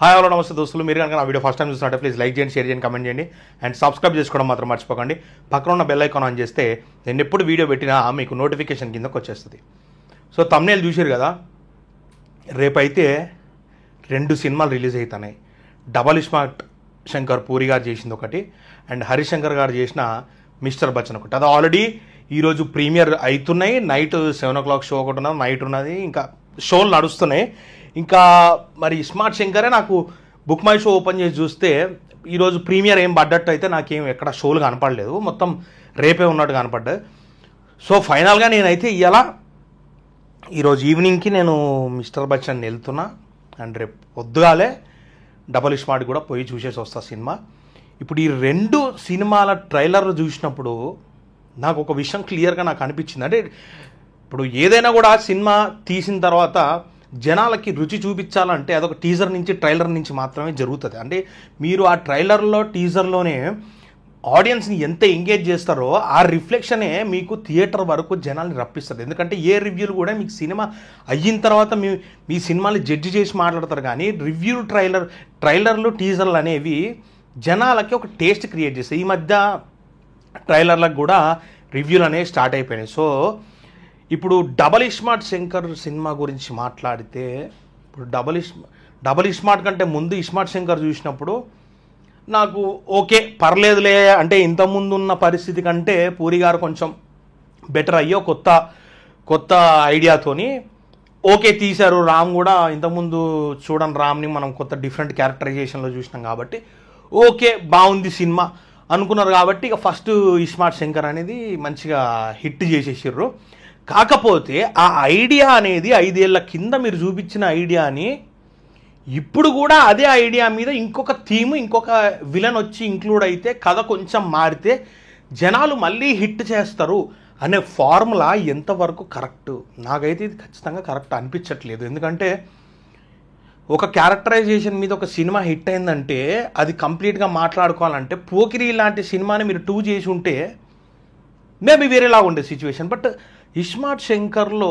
Hi hello నమస్తే దోస్తులు. మీరు కనుక నా వీడియో ఫస్ట్ టైం చూసినట్టు ప్లీజ్ లైక్ చేయండి, షేర్ చేయండి, కమెంట్ చేయండి అండ్ సబ్స్క్రైబ్ చేసుకోవడం మాత్రం మర్చిపోకండి. పక్కన ఉన్న బెల్ ఐకాన్ ఆన్ చేస్తే నేను ఎప్పుడు వీడియో పెట్టినా మీకు నోటిఫికేషన్ కిందకు వచ్చేస్తుంది. సో థంబ్నెయిల్ చూసారు కదా, రేపైతే 2 సినిమాలు రిలీజ్ అవుతున్నాయి. డబల్ స్మార్ట్ శంకర్ పూరి గారు చేసింది ఒకటి అండ్ హరిశంకర్ గారు చేసిన మిస్టర్ బచ్చన్ ఒకటి. అది ఆల్రెడీ ఈరోజు ప్రీమియర్ అవుతున్నాయి. నైట్ 7 o'clock షో ఒకటి ఉన్నది, నైట్ ఉన్నది, ఇంకా షోలు నడుస్తున్నాయి. ఇంకా మరి స్మార్ట్ శంకరే నాకు బుక్ మై షో ఓపెన్ చేసి చూస్తే ఈరోజు ప్రీమియర్ ఏం పడ్డట్టు అయితే నాకేం ఎక్కడ షోలు కనపడలేదు, మొత్తం రేపే ఉన్నట్టు కనపడ్డాయి. సో ఫైనల్గా నేనైతే ఈరోజు ఈవినింగ్కి నేను మిస్టర్ బచ్చన్ వెళ్తున్నా అండ్ రేపు పొద్దుగాలే డబల్ స్మార్ట్ కూడా పోయి చూసేసి వస్తా సినిమా. ఇప్పుడు ఈ 2 సినిమాల ట్రైలర్లు చూసినప్పుడు నాకు ఒక విషయం క్లియర్గా నాకు అనిపించింది. అంటే ఇప్పుడు ఏదైనా కూడా సినిమా తీసిన తర్వాత జనాలకి రుచి చూపించాలంటే అదొక టీజర్ నుంచి ట్రైలర్ నుంచి మాత్రమే జరుగుతుంది. అంటే మీరు ఆ ట్రైలర్లో టీజర్లోనే ఆడియన్స్ని ఎంత ఎంగేజ్ చేస్తారో ఆ రిఫ్లెక్షనే మీకు థియేటర్ వరకు జనాల్ని రప్పిస్తుంది. ఎందుకంటే ఏ రివ్యూలు కూడా మీకు సినిమా అయిన తర్వాత మీ సినిమాని జడ్జి చేసి మాట్లాడతారు, కానీ రివ్యూ ట్రైలర్లు టీజర్లు అనేవి జనాలకి ఒక టేస్ట్ క్రియేట్ చేస్తాయి. ఈ మధ్య ట్రైలర్లకు కూడా రివ్యూలు అనేవి స్టార్ట్ అయిపోయినాయి. సో ఇప్పుడు డబల్ స్మార్ట్ శంకర్ సినిమా గురించి మాట్లాడితే, ఇప్పుడు డబల్ స్మార్ట్ కంటే ముందు స్మార్ట్ శంకర్ చూసినప్పుడు నాకు ఓకే పర్లేదులే, అంటే ఇంతకుముందు ఉన్న పరిస్థితి కంటే పూరి గారు కొంచెం బెటర్ అయ్యో కొత్త ఐడియాతోని ఓకే తీశారు. రామ్ కూడా ఇంతకుముందు చూడండి, రామ్ని మనం కొత్త డిఫరెంట్ క్యారెక్టరైజేషన్లో చూసినాం కాబట్టి ఓకే బాగుంది సినిమా అనుకున్నారు. కాబట్టి ఇక ఫస్ట్ స్మార్ట్ శంకర్ అనేది మంచిగా హిట్ చేసేసారు. కాకపోతే ఆ ఐడియా అనేది 5 ఏళ్ల కింద మీరు చూపించిన ఐడియాని ఇప్పుడు కూడా అదే ఐడియా మీద ఇంకొక థీమ్, ఇంకొక విలన్ వచ్చి ఇంక్లూడ్ అయితే కథ కొంచెం మారితే జనాలు మళ్ళీ హిట్ చేస్తారు అనే ఫార్ములా ఎంతవరకు కరెక్ట్? నాకైతే ఇది ఖచ్చితంగా కరెక్ట్ అనిపించట్లేదు. ఎందుకంటే ఒక క్యారెక్టరైజేషన్ మీద ఒక సినిమా హిట్ అయిందంటే అది కంప్లీట్గా మాట్లాడుకోవాలంటే పోకిరి లాంటి సినిమాని మీరు 2 చేసి ఉంటే మేబీ వేరేలాగా ఉండే సిచ్యువేషన్. బట్ స్మార్ట్ శంకర్లో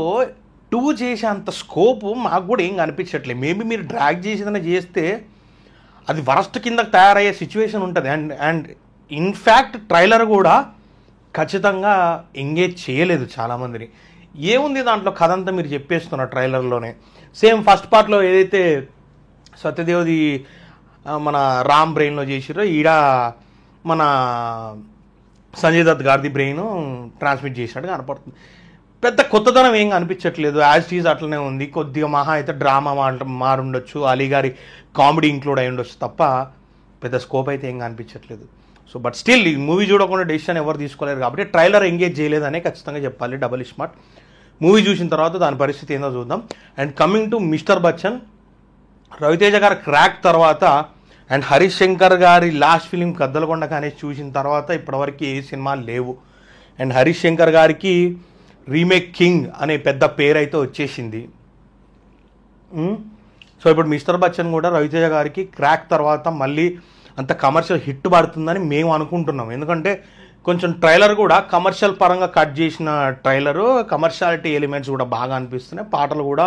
2 చేసే అంత స్కోపు మాకు కూడా ఏం కనిపించట్లేదు. మేబీ మీరు డ్రాగ్ చేసేదైనా చేస్తే అది వరస్ట్ కింద తయారయ్యే సిచ్యువేషన్ ఉంటుంది. అండ్ ఇన్ఫ్యాక్ట్ ట్రైలర్ కూడా ఖచ్చితంగా ఎంగేజ్ చేయలేదు చాలామందిని. ఏముంది దాంట్లో కథ అంతా మీరు చెప్పేస్తున్నారు ట్రైలర్లోనే. సేమ్ ఫస్ట్ పార్ట్లో ఏదైతే సత్యదేవ్ది మన రామ్ బ్రెయిన్లో చేసిరో ఈడ మన సంజయ్ దత్ గారిది బ్రెయిన్ ట్రాన్స్మిట్ చేసినట్టు కనపడుతుంది. పెద్ద కొత్తదనం ఏం కనిపించట్లేదు, యాజ్ టీజ్ అట్లనే ఉంది. కొద్దిగా మహా అయితే డ్రామా మారుండొచ్చు, అలీ గారి కామెడీ ఇంక్లూడ్ అయి ఉండొచ్చు తప్ప పెద్ద స్కోప్ అయితే ఏం కనిపించట్లేదు. సో బట్ స్టిల్ ఈ మూవీ చూడకుండా డెసిషన్ ఎవరు తీసుకోలేరు కాబట్టి ట్రైలర్ ఎంగేజ్ చేయలేదనే ఖచ్చితంగా చెప్పాలి. డబల్ స్మార్ట్ మూవీ చూసిన తర్వాత దాని పరిస్థితి ఏందో చూద్దాం. And coming to mister Bachchan, Raviteja గారి క్రాక్ తర్వాత అండ్ హరీష్ శంకర్ గారి లాస్ట్ ఫిలిం కద్దలకొండ కానీ చూసిన తర్వాత ఇప్పటివరకు ఏ సినిమాలు లేవు. అండ్ హరీష్ శంకర్ గారికి రీమేక్ కింగ్ అనే పెద్ద పేరు అయితే వచ్చేసింది. సో ఇప్పుడు మిస్టర్ బచ్చన్ కూడా రవితేజ గారికి క్రాక్ తర్వాత మళ్ళీ అంత కమర్షియల్ హిట్ పడుతుందని మేము అనుకుంటున్నాం. ఎందుకంటే కొంచెం ట్రైలర్ కూడా కమర్షియల్ పరంగా కట్ చేసిన ట్రైలరు, కమర్షియాలిటీ ఎలిమెంట్స్ కూడా బాగా అనిపిస్తున్నాయి. పాటలు కూడా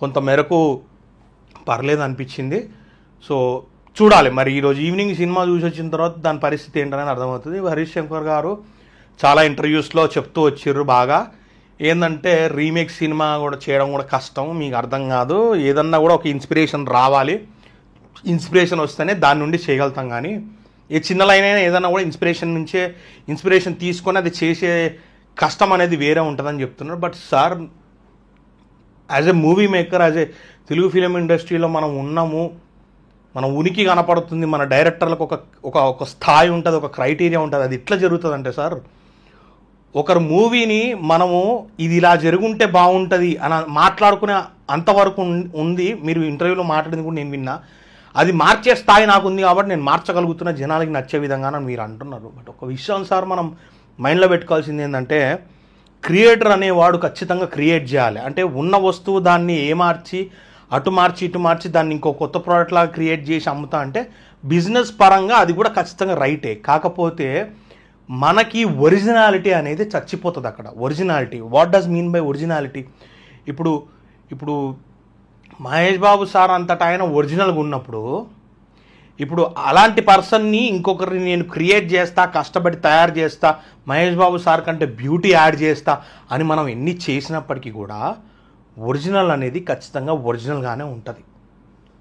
కొంత మేరకు పర్లేదు అనిపించింది. సో చూడాలి మరి ఈరోజు ఈవినింగ్ సినిమా చూసి వచ్చిన తర్వాత దాని పరిస్థితి ఏంటనేది అర్థమవుతుంది. హరీష్ శంకర్ గారు చాలా ఇంటర్వ్యూస్లో చెప్తూ వచ్చిర్రు బాగా, ఏంటంటే రీమేక్ సినిమా కూడా చేయడం కూడా కష్టం, మీకు అర్థం కాదు, ఏదన్నా కూడా ఒక ఇన్స్పిరేషన్ రావాలి, ఇన్స్పిరేషన్ వస్తేనే దాని నుండి చేయగలుగుతాం, కానీ ఏ చిన్న లైన్ అయినా ఏదన్నా కూడా ఇన్స్పిరేషన్ తీసుకొని అది చేసే కష్టం అనేది వేరే ఉంటుందని చెప్తున్నారు. But sir as a movie maker, as a Telugu film ఇండస్ట్రీలో మనం ఉన్నాము, మన ఉనికి కనపడుతుంది, మన డైరెక్టర్లకు ఒక స్థాయి ఉంటుంది, ఒక క్రైటీరియా ఉంటుంది. అది ఎట్లా జరుగుతుందంటే సార్, ఒకరు మూవీని మనము ఇది ఇలా జరుగుంటే బాగుంటుంది అని మాట్లాడుకునే అంతవరకు ఉంది. మీరు ఇంటర్వ్యూలో మాట్లాడింది కూడా నేను విన్నా. అది మార్చే స్థాయి నాకు ఉంది కాబట్టి నేను మార్చగలుగుతున్న, జనాలకి నచ్చే విధంగా మీరు అంటున్నారు. బట్ ఒక విషయం సార్ మనం మైండ్లో పెట్టుకోవాల్సింది ఏంటంటే, క్రియేటర్ అనేవాడు ఖచ్చితంగా క్రియేట్ చేయాలి. అంటే ఉన్న వస్తువు దాన్ని అటు మార్చి ఇటు మార్చి దాన్ని ఇంకో కొత్త ప్రోడక్ట్ లాగా క్రియేట్ చేసి అమ్ముతా అంటే బిజినెస్ పరంగా అది కూడా ఖచ్చితంగా రైటే. కాకపోతే మనకి ఒరిజినాలిటీ అనేది చచ్చిపోతుంది అక్కడ. Originality, what does mean by originality? ఇప్పుడు మహేష్ బాబు సార్ అంతటా ఆయన ఒరిజినల్గా ఉన్నప్పుడు ఇప్పుడు అలాంటి పర్సన్ని ఇంకొకరిని నేను క్రియేట్ చేస్తా, కష్టపడి తయారు చేస్తా, మహేష్ బాబు సార్ కంటే బ్యూటీ యాడ్ చేస్తా అని మనం ఎన్ని చేసినప్పటికీ కూడా ఒరిజినల్ అనేది ఖచ్చితంగా ఒరిజినల్గానే ఉంటుంది.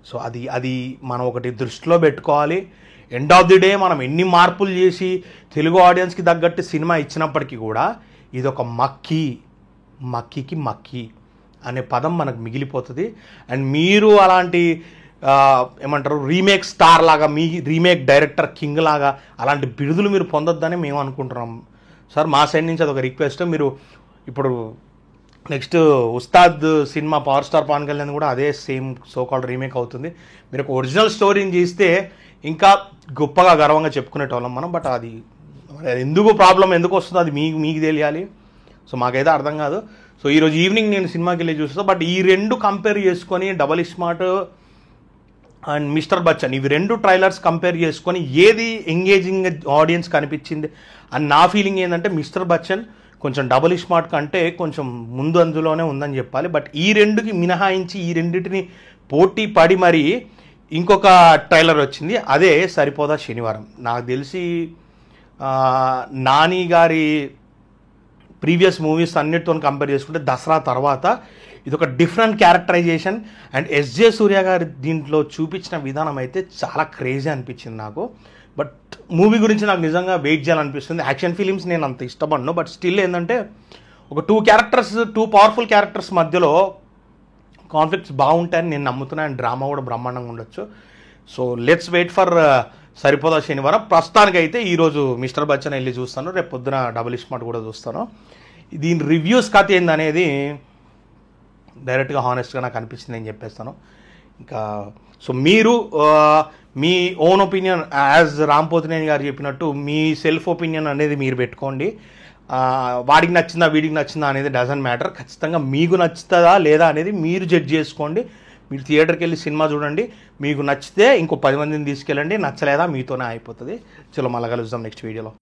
సో అది మనం ఒకటి దృష్టిలో పెట్టుకోవాలి. ఎండ్ ఆఫ్ ది డే మనం ఎన్ని మార్పులు చేసి తెలుగు ఆడియన్స్కి తగ్గట్టు సినిమా ఇచ్చినప్పటికీ కూడా ఇది ఒక మక్కికి మక్కి అనే పదం మనకు మిగిలిపోతుంది. అండ్ మీరు అలాంటి ఏమంటారు రీమేక్ స్టార్ లాగా, మీ రీమేక్ డైరెక్టర్ కింగ్ లాగా అలాంటి బిరుదులు మీరు పొందొద్దని మేము అనుకుంటున్నాం సార్. మా సైడ్ నుంచి అదొక రిక్వెస్ట్. మీరు ఇప్పుడు next Ustaad cinema power star Pawan Kalyan కూడా అదే సేమ్ సోకాల్డ్ రీమేక్ అవుతుంది. మీరు ఒక ఒరిజినల్ స్టోరీని చేస్తే ఇంకా గొప్పగా గర్వంగా చెప్పుకునేటోళ్ళం మనం. బట్ అది ఎందుకు ప్రాబ్లం ఎందుకు వస్తుందో అది మీకు తెలియాలి. సో మాకైతే అర్థం కాదు. సో ఈరోజు ఈవినింగ్ నేను సినిమాకి వెళ్ళి చూస్తాను. బట్ ఈ రెండు కంపేర్ చేసుకొని double smart and mister Bachchan ఇవి రెండు ట్రైలర్స్ కంపేర్ చేసుకొని ఏది ఎంగేజింగ్ ఆడియన్స్ కనిపించింది అని నా ఫీలింగ్ ఏంటంటే మిస్టర్ బచ్చన్ కొంచెం డబుల్ స్మార్ట్ కంటే కొంచెం ముందు అందులోనే ఉందని చెప్పాలి. బట్ ఈ రెండుకి మినహాయించి ఈ రెండింటిని పోటీ పడి మరి ఇంకొక ట్రైలర్ వచ్చింది, అదే సరిపోదా శనివారం. నాకు తెలిసి నాని గారి ప్రీవియస్ మూవీస్ అన్నిటితో కంపేర్ చేసుకుంటే దసరా తర్వాత ఇది ఒక డిఫరెంట్ క్యారెక్టరైజేషన్. అండ్ ఎస్జే సూర్య గారి దీంట్లో చూపించిన విధానం అయితే చాలా క్రేజీ అనిపించింది నాకు. బట్ మూవీ గురించి నాకు నిజంగా వెయిట్ చేయాలనిపిస్తుంది. యాక్షన్ ఫిలిమ్స్ నేను అంత ఇష్టపడను. బట్ స్టిల్ ఏంటంటే ఒక టూ పవర్ఫుల్ క్యారెక్టర్స్ మధ్యలో కాన్ఫ్లిక్ట్స్ బాగుంటాయని నేను నమ్ముతున్నాను. అండ్ డ్రామా కూడా బ్రహ్మాండంగా ఉండొచ్చు. సో లెట్స్ వెయిట్ ఫర్ సరిపోదా శనివారం. ప్రస్తుతానికైతే ఈరోజు మిస్టర్ బచ్చన్ వెళ్ళి చూస్తాను, రేపు పొద్దున డబుల్ స్మార్ట్ కూడా చూస్తాను. దీని రివ్యూస్ కథ ఏందనేది డైరెక్ట్గా హానెస్ట్గా నాకు అనిపించింది, నేను చెప్పేస్తాను. ఇంకా సో మీరు మీ ఓన్ ఒపీనియన్ యాజ్ రాంపోతినేని గారు చెప్పినట్టు మీ సెల్ఫ్ ఒపీనియన్ అనేది మీరు పెట్టుకోండి. వాడికి నచ్చిందా వీడికి నచ్చిందా అనేది డజంట్ మ్యాటర్. ఖచ్చితంగా మీకు నచ్చుతుందా లేదా అనేది మీరు జడ్జ్ చేసుకోండి. మీరు థియేటర్కి వెళ్ళి సినిమా చూడండి, మీకు నచ్చితే ఇంకో 10 మందిని తీసుకెళ్ళండి, నచ్చలేదా మీతోనే అయిపోతుంది. చలో మళ్ళీ కలుద్దాం నెక్స్ట్ వీడియోలో.